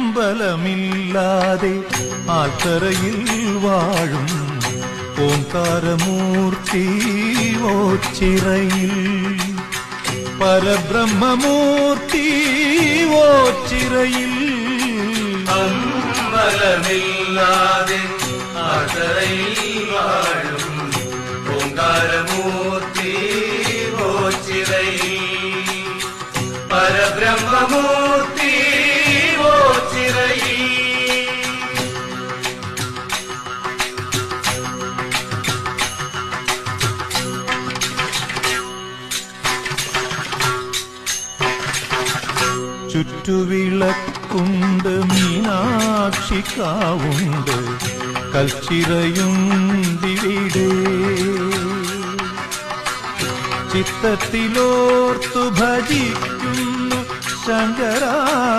അമ്പലമില്ലാതെ ആൽത്തറയിൽ വാഴും ഓംകാരമൂർത്തി ഓച്ചിറയിൽ പരബ്രഹ്മമൂർത്തി ഓച്ചിറയിൽ അമ്പലമില്ലാതെ ആൽത്തറയിൽ വാഴും ഓംകാരമൂർത്തി ഓച്ചിറയിൽ പരബ്രഹ്മമൂർത്തി ഓച്ചിറയിൽ ചുറ്റുവിളക്കുണ്ട് മീനാക്ഷിക്കാവുണ്ട് കൽച്ചിറയുണ്ടിവിടെ ചിത്തത്തിലോർത്തു ഭജിക്കുന്നു ശങ്കരാ